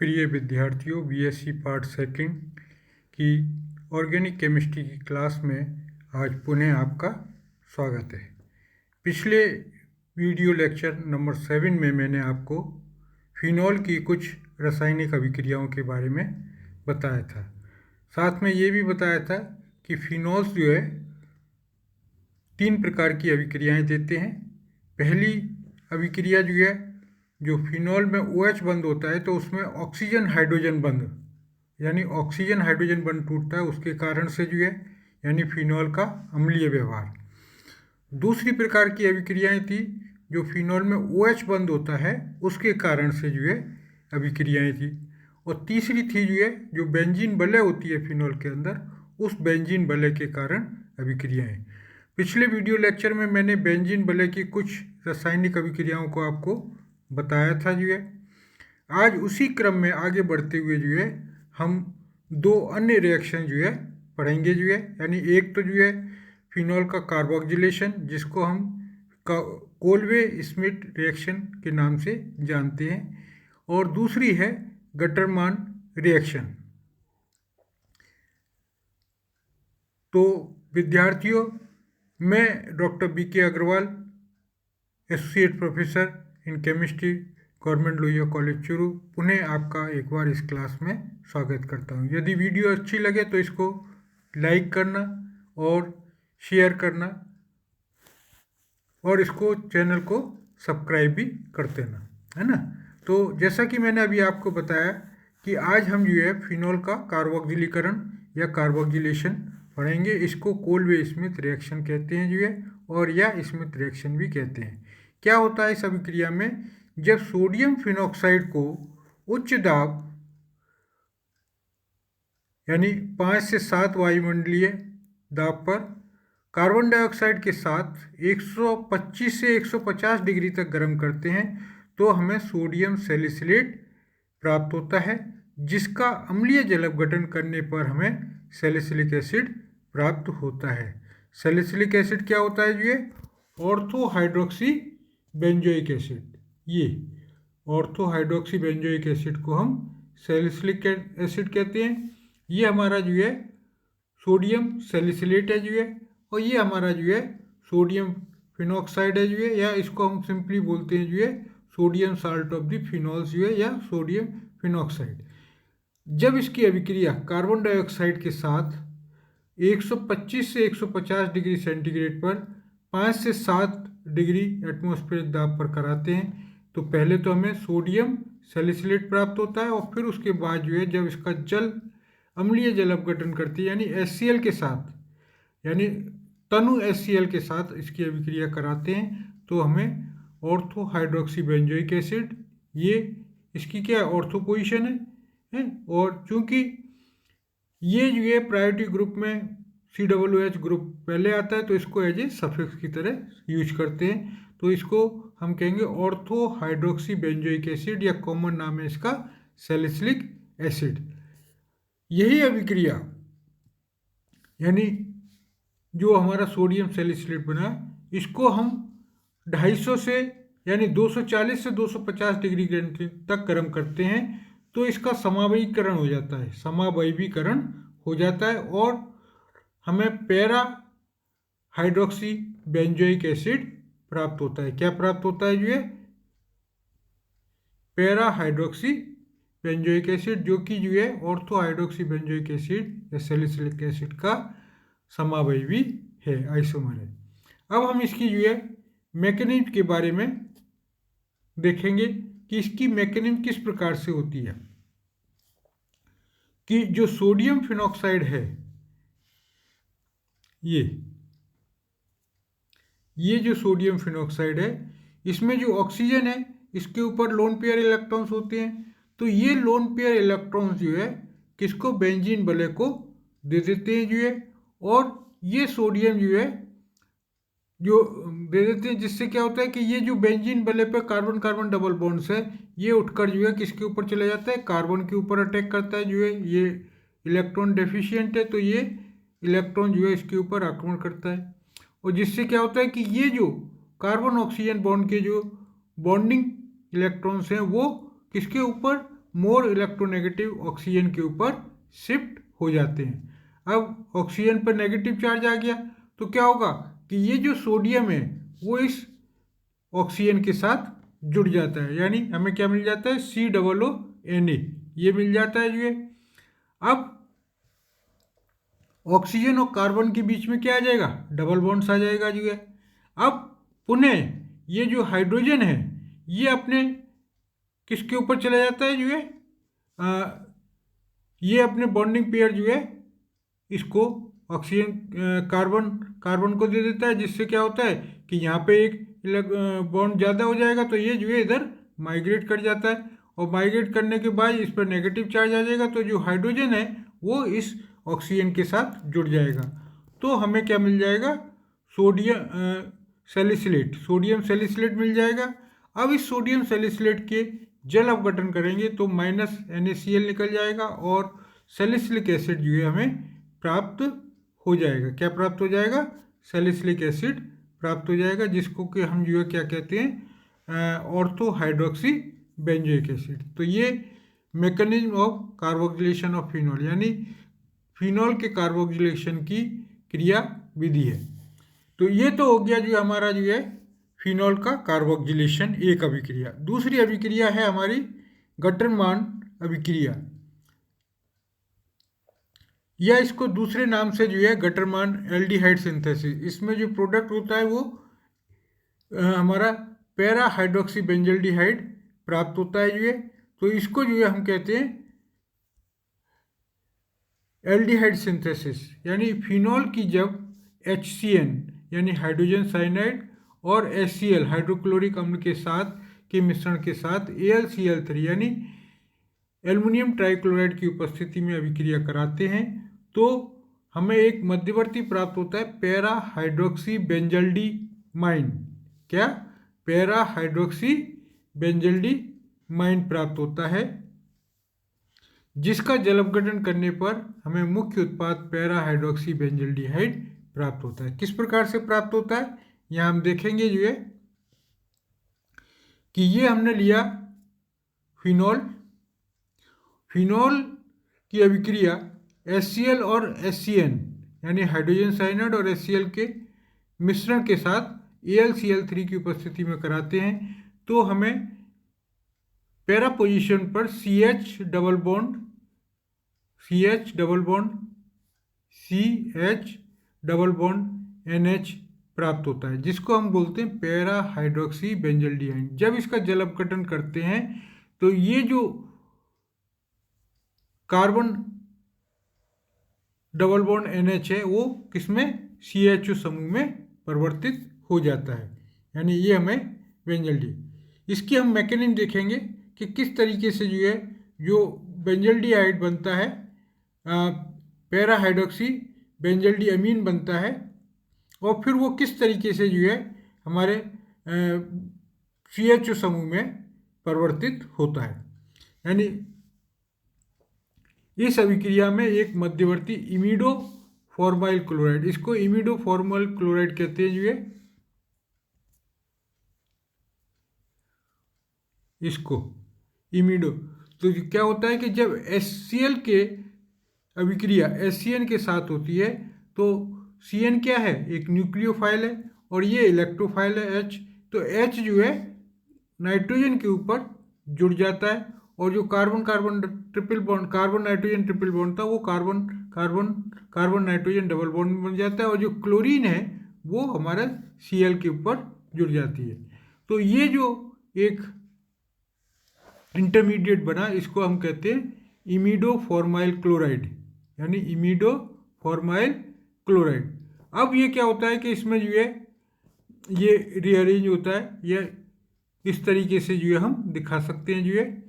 प्रिय विद्यार्थियों, BSc part second की ऑर्गेनिक केमिस्ट्री की क्लास में आज पुनः आपका स्वागत है। पिछले वीडियो लेक्चर नंबर 7 में मैंने आपको फिनॉल की कुछ रासायनिक अभिक्रियाओं के बारे में बताया था। साथ में ये भी बताया था कि फिनॉल्स जो है 3 प्रकार की अभिक्रियाएं देते हैं। पहली अभिक्रिया जो है, जो फिनॉल में OH बंद होता है तो उसमें ऑक्सीजन हाइड्रोजन बंद, यानी ऑक्सीजन हाइड्रोजन बंद टूटता है, उसके कारण से जो है यानी फिनॉल का अम्लीय व्यवहार। दूसरी प्रकार की अभिक्रियाएं थी जो फिनॉल में OH बंद होता है उसके कारण से जो है अभिक्रियाएं थी। और तीसरी थी जो है जो बेंजीन वलय होती है फिनॉल के अंदर, उस बेंजीन वलय के कारण अभिक्रियाएं। पिछले वीडियो लेक्चर में मैंने बेंजीन वलय की कुछ रासायनिक अभिक्रियाओं को आपको बताया था जो है। आज उसी क्रम में आगे बढ़ते हुए जो है हम 2 अन्य रिएक्शन जो है पढ़ेंगे जो है, यानी एक तो जो है फिनॉल का कार्बोक्सिलेशन, जिसको हम कोलवे स्मिथ रिएक्शन के नाम से जानते हैं, और दूसरी है गटरमान रिएक्शन। तो विद्यार्थियों, मैं doctor BK Agarwal, associate professor in chemistry, government Lohia college Churu, पुनः आपका एक बार इस क्लास में स्वागत करता हूं। यदि वीडियो अच्छी लगे तो इसको लाइक करना और शेयर करना, और इसको चैनल को सब्सक्राइब भी कर देना, है ना। तो जैसा कि मैंने अभी आपको बताया कि आज हम जो है फिनॉल का कार्बोक्सिलीकरण या कार्बोक्सिलेशन पढ़ेंगे। इसको कोलवे स्मिथ रिएक्शन कहते हैं जो है, और या स्मिथ रिएक्शन भी कहते हैं। क्या होता है इस अभिक्रिया में, जब सोडियम फिनॉक्साइड को उच्च दाब यानी 5 से 7 वायुमंडलीय दाब पर कार्बन डाइऑक्साइड के साथ 125 से 150 डिग्री तक गर्म करते हैं तो हमें सोडियम सैलिसिलेट प्राप्त होता है, जिसका अम्लीय जल अपघटन करने पर हमें सैलिसिलिक एसिड प्राप्त होता है। सैलिसिलिक एसिड क्या होता है ये? Ortho hydroxy benzoic acid. ये ऑर्थो हाइड्रोक्सी बेंजोइक एसिड को हम सैलिसिलिक एसिड कहते हैं। ये हमारा जो है सोडियम सैलिसिलेट है जो है, और ये हमारा जो है सोडियम फिनॉक्साइड है जो है, या इसको हम सिंपली बोलते हैं जो है sodium salt of the phenols जो है, या सोडियम फिनॉक्साइड। जब इसकी अभिक्रिया कार्बन डाइऑक्साइड के साथ 125 से 150 डिग्री सेंटीग्रेड पर 5 से 7 डिग्री एटमॉस्फेरिक दाब पर कराते हैं तो पहले तो हमें सोडियम सैलिसिलेट प्राप्त होता है, और फिर उसके बाद जो है जब इसका जल अम्लीय जल अपघटन करती है यानी HCl के साथ, यानी तनु HCl के साथ इसकी अभिक्रिया कराते हैं तो हमें ऑर्थो हाइड्रोक्सी बेंजोइक एसिड, ये इसकी क्या ऑर्थो पोजीशन है। और चूंकि ये जो है प्रायोरिटी ग्रुप में COOH ग्रुप पहले आता है तो इसको एज ए सफिक्स की तरह यूज करते हैं, तो इसको हम कहेंगे ऑर्थो हाइड्रोक्सी बेंजोइक एसिड, या कॉमन नाम है इसका सैलिसिलिक एसिड। यही अभिक्रिया यानी जो हमारा सोडियम सैलिसिलेट बना, इसको हम 250 से यानी 240 से 250 डिग्री तक गर्म करते हैं तो इसका समावयीकरण हो जाता है, समावयवीकरण हो जाता है, और हमें पैरा हाइड्रोक्सी बेंजोइक एसिड प्राप्त होता है। क्या प्राप्त होता है? जो है पैरा हाइड्रोक्सी बेंजोइक एसिड, जो कि जो है ऑर्थो हाइड्रोक्सी बेंजोइक एसिड या सैलिसिलिक एसिड का समावयवी है, आइसोमर है। अब हम इसकी जो है मैकेनिज्म के बारे में देखेंगे कि इसकी मैकेनिज्म किस प्रकार से होती है। कि जो सोडियम फिनॉक्साइड है, ये जो सोडियम फिनॉक्साइड है, इसमें जो ऑक्सीजन है इसके ऊपर लोन पेयर इलेक्ट्रॉन्स होते हैं, तो ये लोन पेयर इलेक्ट्रॉन्स जो है किसको? बेंजीन वलय को दे देते हैं जो है, और ये सोडियम जो है जो दे देते हैं, जिससे क्या होता है कि ये जो बेंजीन वलय पे कार्बन कार्बन डबल बॉन्ड्स है, ये उठकर जो है किसके ऊपर चला जाता है? कार्बन के ऊपर अटैक करता है जो है। ये इलेक्ट्रॉन डेफिशिएंट है तो ये इलेक्ट्रॉन जो है इसके ऊपर आक्रमण करता है, और जिससे क्या होता है कि ये जो कार्बन ऑक्सीजन बॉन्ड के जो बॉन्डिंग इलेक्ट्रॉन्स हैं वो किसके ऊपर? मोर इलेक्ट्रोनेगेटिव ऑक्सीजन के ऊपर शिफ्ट हो जाते हैं। अब ऑक्सीजन पर नेगेटिव चार्ज आ गया तो क्या होगा कि ये जो सोडियम है वो इस ऑक्सीजन के साथ जुड़ जाता है, यानी हमें क्या मिल जाता है COONA, ये मिल जाता है जो है। अब ऑक्सीजन और कार्बन के बीच में क्या आ जाएगा, डबल बॉन्ड्स आ जाएगा जो है। अब पुनः ये जो हाइड्रोजन है ये अपने किसके ऊपर चला जाता है जो है, ये अपने बॉन्डिंग पेयर जो है इसको ऑक्सीजन कार्बन को दे देता है, जिससे क्या होता है कि यहाँ पे एक बॉन्ड ज़्यादा हो जाएगा तो ये जो है इधर माइग्रेट कर जाता है, और माइग्रेट करने के बाद इस पर नेगेटिव चार्ज आ जाएगा तो जो हाइड्रोजन है वो इस ऑक्सीजन के साथ जुड़ जाएगा। तो हमें क्या मिल जाएगा, सोडियम सैलिसिलेट मिल जाएगा। अब इस सोडियम सैलिसिलेट के जल अपघटन करेंगे तो -NaCl निकल जाएगा और सैलिसिलिक एसिड जो है हमें प्राप्त हो जाएगा। क्या प्राप्त हो जाएगा, सैलिसिलिक एसिड प्राप्त हो जाएगा, जिसको कि हम जो है क्या कहते हैं, ऑर्थो हाइड्रोक्सी बेंजोइक एसिड। तो ये mechanism of carboxylation of phenol, यानी फिनॉल के कार्बोक्सिलेशन की क्रिया विधि है। तो ये तो हो गया जो हमारा जो है फिनॉल का कार्बोक्सिलेशन एक अभिक्रिया। दूसरी अभिक्रिया है हमारी गटरमान अभिक्रिया, या इसको दूसरे नाम से जो है गटरमान एल्डिहाइड सिंथेसिस। इसमें जो प्रोडक्ट होता है वो हमारा पैरा हाइड्रोक्सी बेंजल्डिहाइड प्राप्त होता है जो है। तो इसको जो है हम कहते हैं एल्डिहाइड सिंथेसिस, यानी फिनॉल की जब HCN यानी हाइड्रोजन साइनाइड और HCl हाइड्रोक्लोरिक अम्ल के साथ के मिश्रण के साथ AlCl3 यानी एल्युमिनियम ट्राइक्लोराइड की उपस्थिति में अभिक्रिया कराते हैं तो हमें एक मध्यवर्ती प्राप्त होता है पैरा हाइड्रोक्सी बेंजल्डिमाइन। क्या, पैरा हाइड्रोक्सी बेंजल्डिमाइन प्राप्त होता है, जिसका जल अपघटन करने पर हमें मुख्य उत्पाद पैरा हाइड्रोक्सी बेंजल्डिहाइड प्राप्त होता है। किस प्रकार से प्राप्त होता है यहाँ हम देखेंगे जो है कि ये हमने लिया फिनॉल की अभिक्रिया HCl और HCN यानी हाइड्रोजन साइनाइड और HCl के मिश्रण के साथ AlCl3 की उपस्थिति में कराते हैं तो हमें पैरा पोजीशन पर CH डबल बॉन्ड NH प्राप्त होता है, जिसको हम बोलते हैं पैरा हाइड्रोक्सी बेंजल्डिहाइड। जब इसका जल अपघटन करते हैं तो ये जो कार्बन डबल बॉन्ड NH है वो किसमें, CHO समूह में परिवर्तित हो जाता है, यानी ये हमें बेंजल्डिहाइड। इसकी हम मैकेनिज्म देखेंगे कि किस तरीके से जो है जो बेंजल्डिहाइड बनता है, पैरा हाइड्रोक्सी बेंजल्डिअमीन बनता है और फिर वो किस तरीके से जो है हमारे CHO समूह में परिवर्तित होता है। यानी इस अभिक्रिया में एक मध्यवर्ती इमिडो फॉर्माइल क्लोराइड, इसको इमिडो फॉर्माइल क्लोराइड कहते हैं जो है, इसको इमिडो। तो क्या होता है कि जब HCl के अभिक्रिया HCN के साथ होती है तो CN क्या है, एक न्यूक्लियोफाइल है और ये इलेक्ट्रोफाइल है H। तो H जो है नाइट्रोजन के ऊपर जुड़ जाता है और जो कार्बन नाइट्रोजन ट्रिपल बॉन्ड था वो कार्बन नाइट्रोजन डबल बॉन्ड बन जाता है और जो क्लोरीन है वो हमारा Cl के ऊपर जुड़ जाती है। तो ये जो एक इंटरमीडिएट बना इसको हम कहते हैं इमिडो फॉर्माइल क्लोराइड, यानी इमिडो फॉर्माइल क्लोराइड। अब ये क्या होता है कि इसमें जो है ये रीअरेंज होता है, या इस तरीके से जो है हम दिखा सकते हैं जो है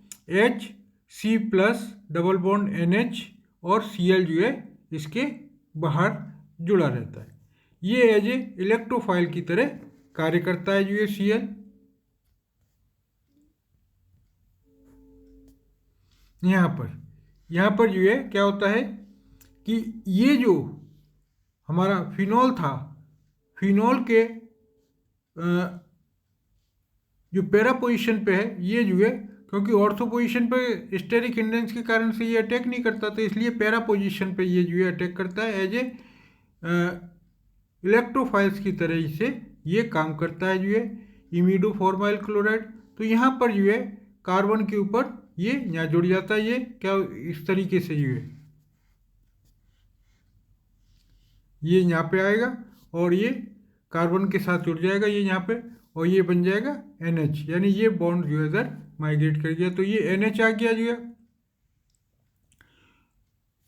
HC+ डबल बॉन्ड NH और Cl जो है इसके बाहर जुड़ा रहता है। ये एज ए इलेक्ट्रोफाइल की तरह कार्य करता है जो है Cl। यहाँ पर जो है क्या होता है कि ये जो हमारा फिनॉल था, फिनॉल के जो पैरा पोजीशन पे है ये जो है क्योंकि ऑर्थो पोजीशन पे स्टेरिक हिंड्रेंस के कारण से ये अटैक नहीं करता, तो इसलिए पैरा पोजीशन पे ये जो है अटैक करता है। एज ए इलेक्ट्रोफाइल्स की तरह से ये काम करता है जो है इमिडोफॉर्माइल क्लोराइड। तो यहाँ पर जो है कार्बन के ऊपर ये यहाँ जुड़ जाता है, ये क्या इस तरीके से जो है ये यहाँ पे आएगा और ये कार्बन के साथ जुड़ जाएगा ये यहाँ पे, और ये बन जाएगा NH, यानी ये बॉन्ड जो है इधर माइग्रेट कर गया, तो ये NH आ गया जो है,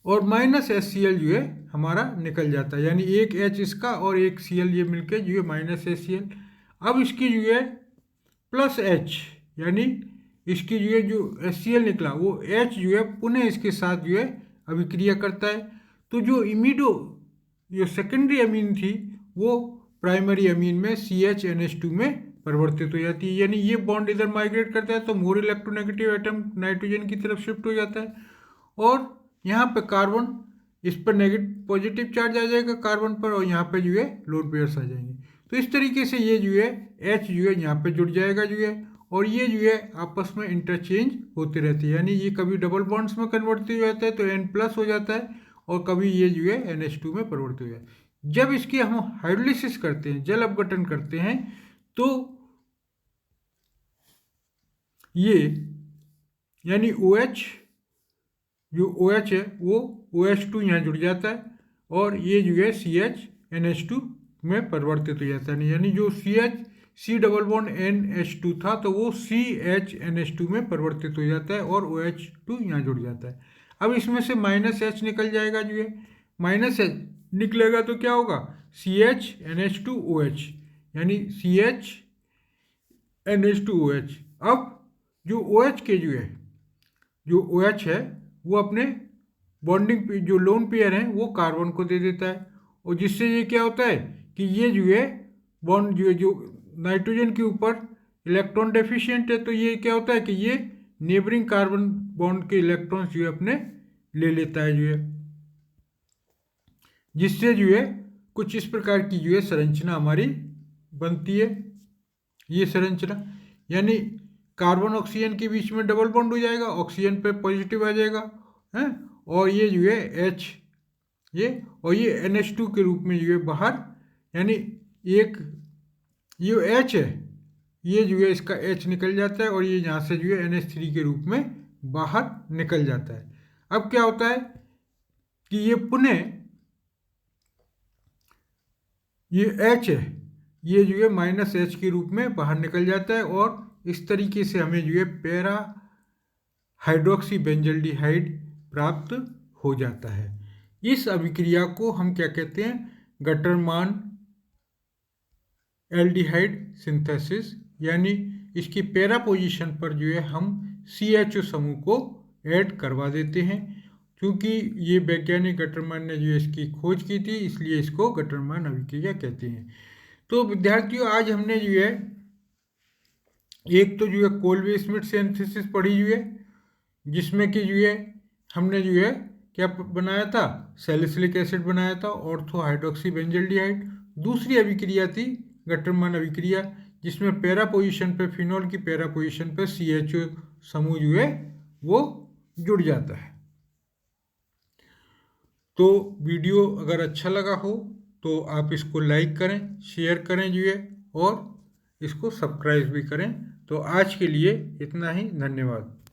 और माइनस HCl जो है हमारा निकल जाता है, यानी एक H इसका और एक Cl ये मिलके जो है माइनस HCl। अब इसकी जो है प्लस H, यानी इसकी जो है जो HCl निकला वो H जो है पुनः इसके साथ जो है अभिक्रिया करता है। तो जो इमिडो जो सेकेंडरी अमीन थी वो प्राइमरी अमीन में CHNH2 में परिवर्तित हो जाती है, यानी ये बॉन्ड इधर माइग्रेट करता है तो मोर इलेक्ट्रोनेगेटिव एटम नाइट्रोजन की तरफ शिफ्ट हो जाता है, और यहाँ पे कार्बन इस पर नेगेटिव पॉजिटिव चार्ज आ जाएगा कार्बन पर, और यहाँ पे जो है लोन पेयर्स आ जाएंगे। तो इस तरीके से ये जो है H जो है यहाँ पे जुड़ जाएगा जो है, और ये जो है आपस में इंटरचेंज होते रहते हैं, यानी ये कभी डबल बॉन्ड्स में कन्वर्ट हो जाता है तो N+ हो जाता है, और कभी ये जो है NH2 में परिवर्तित हो जाता है। जब इसकी हम हाइड्रोलिसिस करते हैं, जल अपघटन करते हैं, तो ये यानी OH जो OH है वो OH2 यहाँ जुड़ जाता है, और ये जो है CHNH2 में परिवर्तित हो जाता है, यानी जो C डबल बॉन्ड NH2 था तो वो CHNH2 में परिवर्तित हो जाता है और OH2 यहाँ जुड़ जाता है। अब इसमें से माइनस H निकल जाएगा जो है, माइनस H निकलेगा तो क्या होगा CHNH2OH, यानी CHNH2OH। अब जो OH के जो OH है वो अपने बॉन्डिंग जो लोन पेयर हैं वो कार्बन को दे देता है, और जिससे ये क्या होता है कि ये जो है बॉन्ड जो नाइट्रोजन के ऊपर इलेक्ट्रॉन डेफिशिएंट है, तो ये क्या होता है कि ये नेबरिंग कार्बन बॉन्ड के इलेक्ट्रॉन्स जो है अपने ले लेता है जो है, जिससे जो है कुछ इस प्रकार की जो है संरचना हमारी बनती है। ये संरचना यानी कार्बन ऑक्सीजन के बीच में डबल बॉन्ड हो जाएगा, ऑक्सीजन पे पॉजिटिव आ जाएगा है, और ये जो है H ये और ये NH2 के रूप में जो है बाहर, यानी एक ये H है ये जो है इसका H निकल जाता है, और ये यहाँ से जो है NH3 के रूप में बाहर निकल जाता है। अब क्या होता है कि ये पुनः ये H है ये जो है माइनस H के रूप में बाहर निकल जाता है, और इस तरीके से हमें जो है पैरा हाइड्रोक्सी बेंजल्डिहाइड प्राप्त हो जाता है। इस अभिक्रिया को हम क्या कहते हैं, गटरमान एल्डिहाइड सिंथेसिस, यानी इसकी पैरा पोजीशन पर जो है हम CHO समूह को ऐड करवा देते हैं। क्योंकि ये वैज्ञानिक गटरमान ने जो इसकी खोज की थी इसलिए इसको गटरमान अभिक्रिया कहते हैं। तो विद्यार्थियों आज हमने जो है एक तो जो है कोल्बे स्मिथ सिंथेसिस पढ़ी हुई है, जिसमें कि जो है हमने जो है क्या बनाया था, सैलिसिलिक एसिड बनाया था ऑर्थो हाइड्रोक्सी बेंजल्डिहाइड। दूसरी अभिक्रिया थी गटरमान अभिक्रिया, जिसमें पैरा पोजीशन पे फिनॉल की पैरा पोजीशन पे CHO समूह जो है वो जुड़ जाता है। तो वीडियो अगर अच्छा लगा हो तो आप इसको लाइक करें, शेयर करें जो है, और इसको सब्सक्राइब भी करें। तो आज के लिए इतना ही, धन्यवाद।